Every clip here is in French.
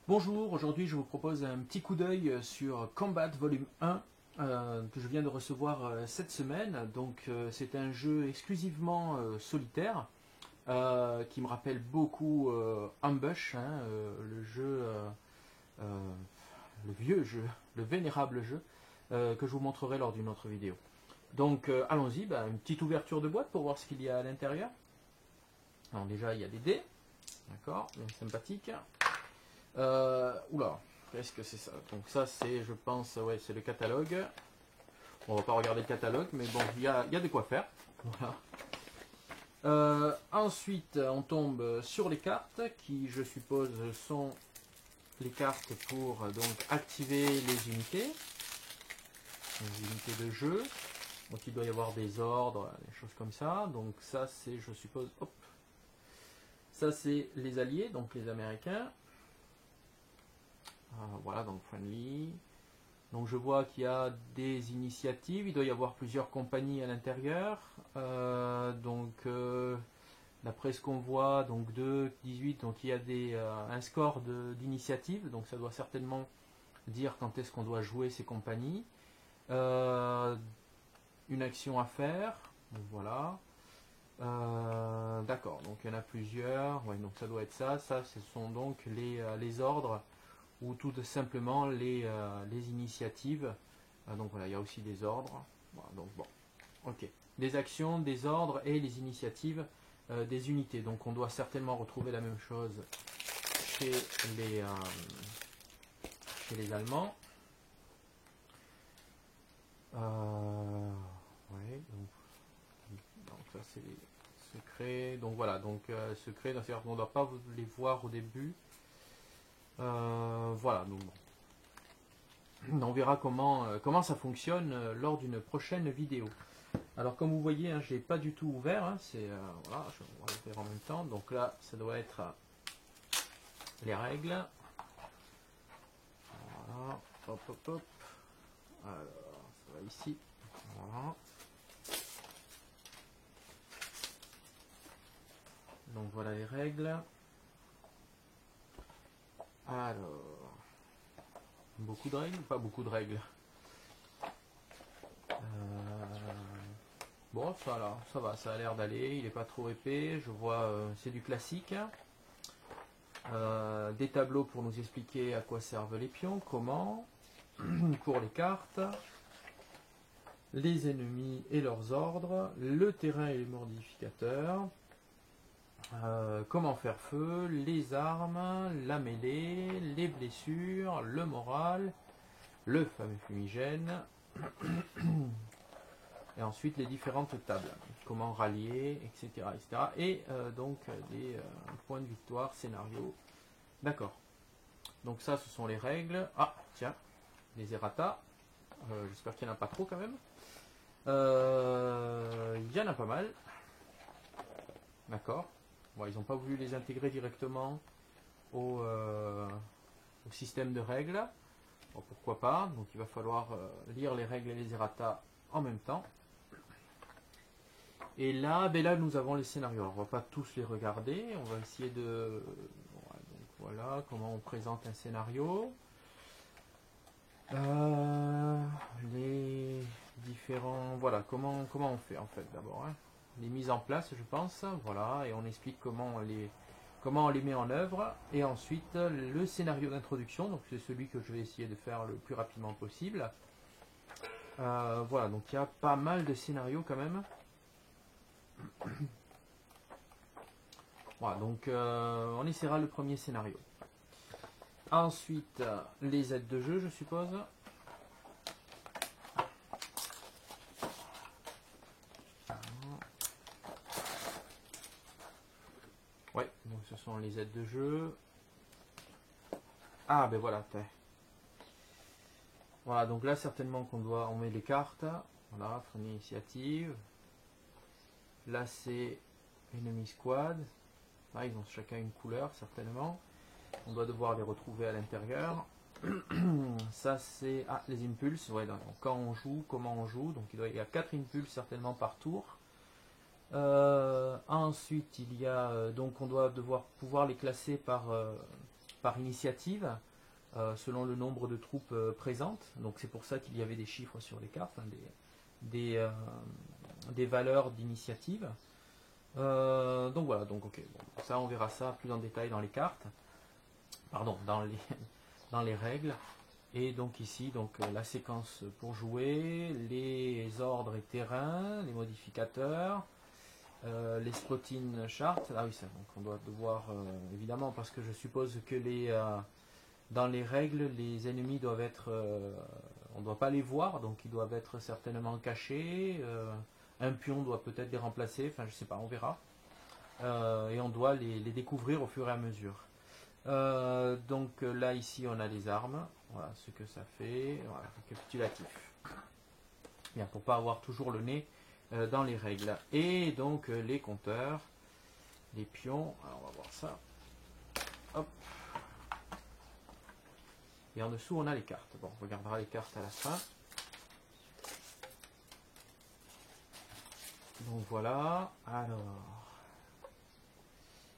Bonjour, aujourd'hui je vous propose un petit coup d'œil sur Combat Volume 1 que je viens de recevoir cette semaine. Donc c'est un jeu exclusivement solitaire qui me rappelle beaucoup Ambush, le jeu, le vieux jeu, le vénérable jeu que je vous montrerai lors d'une autre vidéo. Donc allons-y, une petite ouverture de boîte pour voir ce qu'il y a à l'intérieur. Alors déjà il y a des dés, d'accord, bien sympathique. Oula, qu'est-ce que c'est ça? Donc ça c'est, je pense, ouais, c'est le catalogue. On va pas regarder le catalogue, mais bon, il y a de quoi faire. Voilà. Ensuite, on tombe sur les cartes, qui, je suppose, sont les cartes pour donc activer les unités de jeu. Donc il doit y avoir des ordres, des choses comme ça. Donc ça c'est, je suppose, hop, ça c'est les alliés, donc les Américains. Voilà, donc friendly. Donc je vois qu'il y a des initiatives, il doit y avoir plusieurs compagnies à l'intérieur. D'après ce qu'on voit, donc 2, 18, donc il y a un score d'initiative, donc ça doit certainement dire quand est-ce qu'on doit jouer ces compagnies. Une action à faire, donc voilà. D'accord, donc il y en a plusieurs, ouais, donc ça doit être ça. Ça, ce sont donc les ordres ou tout simplement les initiatives. Donc voilà, il y a aussi des ordres. Voilà, donc bon, ok. Des actions, des ordres et les initiatives des unités. Donc on doit certainement retrouver la même chose chez les Allemands. Ouais, donc ça c'est les secrets. Donc voilà, donc secrets, c'est-à-dire qu'on ne doit pas les voir au début. Voilà, donc bon. On verra comment ça fonctionne lors d'une prochaine vidéo. Alors comme vous voyez, je n'ai pas du tout ouvert, voilà, je vais ouvrir en même temps. Donc là, ça doit être les règles. Voilà, hop, hop, hop. Alors, ça va ici. Voilà. Donc voilà les règles. Alors, beaucoup de règles, pas beaucoup de règles. Bon, ça va, ça a l'air d'aller, il n'est pas trop épais, je vois, c'est du classique. Des tableaux pour nous expliquer à quoi servent les pions, comment, pour les cartes, les ennemis et leurs ordres, le terrain et les modificateurs, comment faire feu, les armes, la mêlée, les blessures, le moral, le fameux fumigène, et ensuite les différentes tables, comment rallier, etc. etc. Et donc les points de victoire, scénario. D'accord. Donc ça, ce sont les règles. Ah, tiens, les errata. J'espère qu'il n'y en a pas trop quand même. Il y en a pas mal. D'accord. Bon, ils n'ont pas voulu les intégrer directement au système de règles. Bon, pourquoi pas. Donc il va falloir lire les règles et les errata en même temps. Et là, nous avons les scénarios. Alors, on ne va pas tous les regarder. On va essayer de... Donc, voilà comment on présente un scénario. Les différents... Voilà, comment on fait en fait d'abord. Les mises en place, je pense. Voilà, et on explique comment on les met en œuvre. Et ensuite, le scénario d'introduction. Donc, c'est celui que je vais essayer de faire le plus rapidement possible. Voilà, donc il y a pas mal de scénarios quand même. Voilà, donc on essaiera le premier scénario. Ensuite, les aides de jeu, je suppose. Ouais, donc ce sont les aides de jeu. Ah, ben voilà. Voilà, donc là, certainement on met les cartes. Voilà, première initiative. Là, c'est Enemy Squad. Là, ils ont chacun une couleur, certainement. On doit devoir les retrouver à l'intérieur. Ça, c'est les impulses. Ouais, donc, quand on joue, comment on joue. Donc, il y a 4 impulses, certainement, par tour. Ensuite, il y a... donc, on doit pouvoir les classer par par initiative, selon le nombre de troupes présentes. Donc c'est pour ça qu'il y avait des chiffres sur les cartes, hein, des valeurs d'initiative. Donc voilà, donc ok, bon, ça on verra ça plus en détail dans les cartes, pardon, dans les règles. Et donc ici, donc la séquence pour jouer, les ordres et terrains, les modificateurs, les spotting charts. Ah oui, ça, donc on doit devoir, évidemment, parce que je suppose que dans les règles, les ennemis doivent être, on ne doit pas les voir, donc ils doivent être certainement cachés. Un pion doit peut-être les remplacer, enfin je sais pas, on verra. Et on doit les découvrir au fur et à mesure. Donc là ici on a les armes, voilà ce que ça fait, voilà, récapitulatif. Bien, pour pas avoir toujours le nez dans les règles. Et donc les compteurs, les pions, alors on va voir ça. Hop. Et en dessous on a les cartes. Bon, on regardera les cartes à la fin. Donc voilà, alors.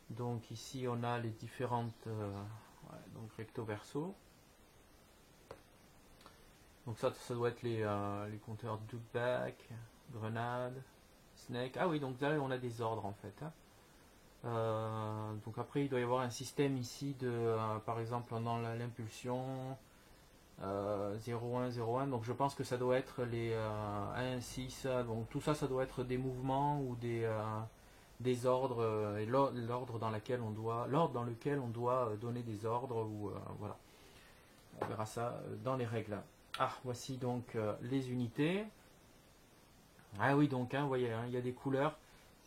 Donc ici on a les différentes donc recto verso. Donc ça doit être les compteurs Dukeback, Grenade, Snake. Ah oui, donc là on a des ordres en fait. Hein. Donc après il doit y avoir un système ici de par exemple dans l'impulsion 0101. Donc je pense que ça doit être les 1, 6. Donc tout ça, ça doit être des mouvements ou des ordres et l'ordre dans lequel on doit donner des ordres ou voilà. On verra ça dans les règles. Ah, voici donc les unités. Ah oui, donc hein, vous voyez, hein, il y a des couleurs.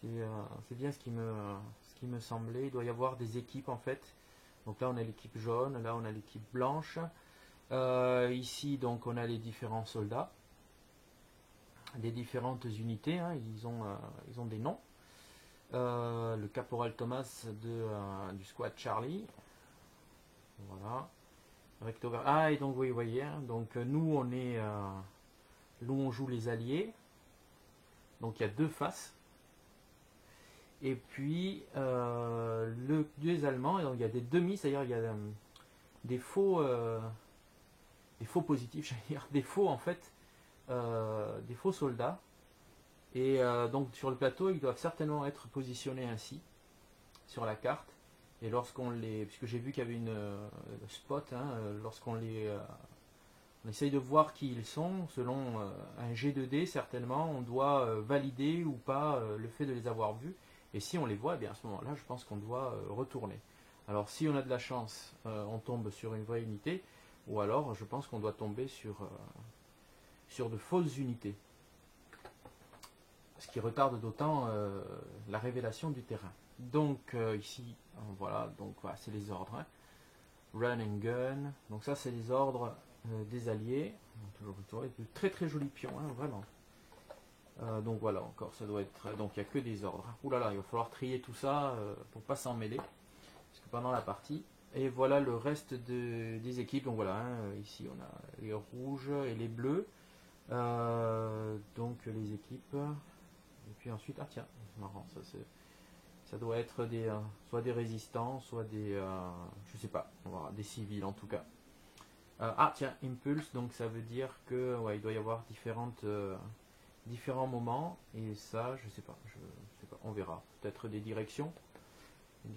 C'est bien ce qui me semblait. Il doit y avoir des équipes en fait. Donc là on a l'équipe jaune, là on a l'équipe blanche. Ici donc on a les différents soldats, des différentes unités. Hein, ils ont des noms. Le caporal Thomas du squad Charlie. Voilà. Ah, et donc oui, vous voyez, hein, donc nous on joue les alliés. Donc il y a deux faces. Et puis les Allemands, donc il y a des demi, c'est-à-dire il y a des faux positifs, j'allais dire, des faux en fait, des faux soldats. Et donc sur le plateau, ils doivent certainement être positionnés ainsi sur la carte. Et lorsqu'on puisque j'ai vu qu'il y avait une spot, hein, lorsqu'on on essaye de voir qui ils sont, selon un G2D certainement, on doit valider ou pas le fait de les avoir vus. Et si on les voit, eh bien à ce moment-là, je pense qu'on doit retourner. Alors si on a de la chance, on tombe sur une vraie unité, ou alors je pense qu'on doit tomber sur de fausses unités. Ce qui retarde d'autant la révélation du terrain. Donc ici, voilà, donc voilà, c'est les ordres. Hein. Run and gun. Donc ça, c'est les ordres des alliés. Toujours de très très jolis pions, hein, vraiment. Donc voilà, encore, ça doit être. Donc il n'y a que des ordres. Ouh là là, il va falloir trier tout ça pour pas s'en mêler, parce que pendant la partie. Et voilà le reste des équipes. Donc voilà, hein, ici on a les rouges et les bleus. Donc les équipes. Et puis ensuite, ah tiens, c'est marrant, ça doit être soit des résistants, soit des, je sais pas, on va voir, des civils en tout cas. Ah tiens, impulse, donc ça veut dire que ouais, il doit y avoir différents moments, et ça, je sais pas, on verra. Peut-être des directions, on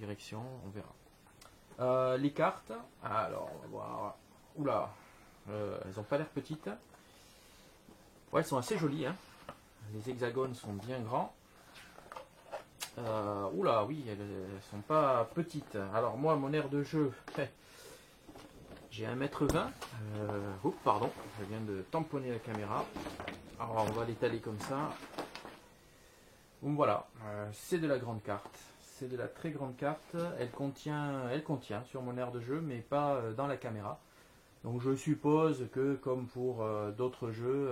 verra. Les cartes, alors on va voir, oula, elles ont pas l'air petites. Ouais, elles sont assez jolies, hein. Les hexagones sont bien grands. Oula, oui, elles sont pas petites. Alors moi, mon aire de jeu, j'ai 1,20 m. Oups, pardon, je viens de tamponner la caméra. Alors on va l'étaler comme ça. Donc voilà, c'est de la grande carte. C'est de la très grande carte. Elle contient sur mon aire de jeu, mais pas dans la caméra. Donc je suppose que comme pour d'autres jeux,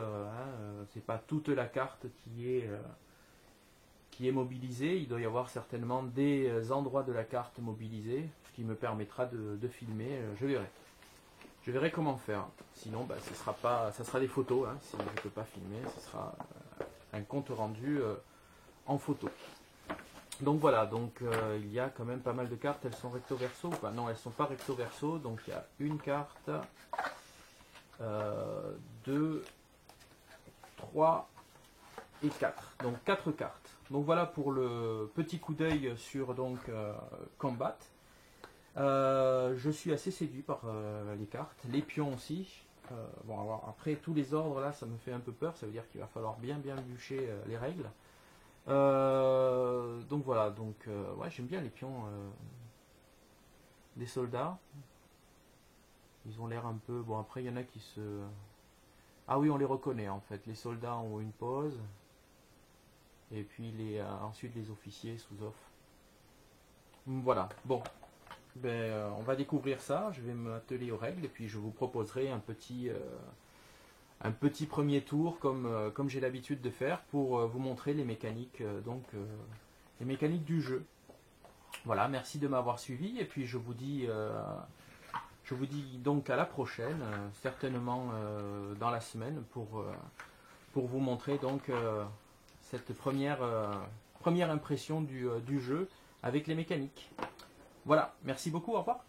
c'est pas toute la carte qui est mobilisée. Il doit y avoir certainement des endroits de la carte mobilisés, ce qui me permettra de filmer. Je verrai comment faire. Sinon, bah, ça sera des photos. Hein. Si je ne peux pas filmer, ce sera un compte rendu en photo. Donc voilà, donc il y a quand même pas mal de cartes. Elles sont recto verso ou pas? Non, elles sont pas recto verso. Donc il y a une carte, 2, 3 et 4. Donc 4 cartes. Donc voilà pour le petit coup d'œil sur donc Combat. Je suis assez séduit par les cartes, les pions aussi. Bon, alors, après tous les ordres là, ça me fait un peu peur. Ça veut dire qu'il va falloir bien bûcher les règles. Donc voilà, donc ouais, j'aime bien les pions des soldats. Ils ont l'air un peu. Bon, après, il y en a qui se. Ah oui, on les reconnaît en fait. Les soldats ont une pose. Et puis ensuite les officiers sous off. Voilà, bon. Ben, on va découvrir ça. Je vais m'atteler aux règles et puis je vous proposerai un petit premier tour comme j'ai l'habitude de faire pour vous montrer les mécaniques, les mécaniques du jeu. Voilà, merci de m'avoir suivi et puis je vous dis donc à la prochaine, certainement dans la semaine pour vous montrer donc cette première impression du jeu avec les mécaniques. Voilà, merci beaucoup, au revoir.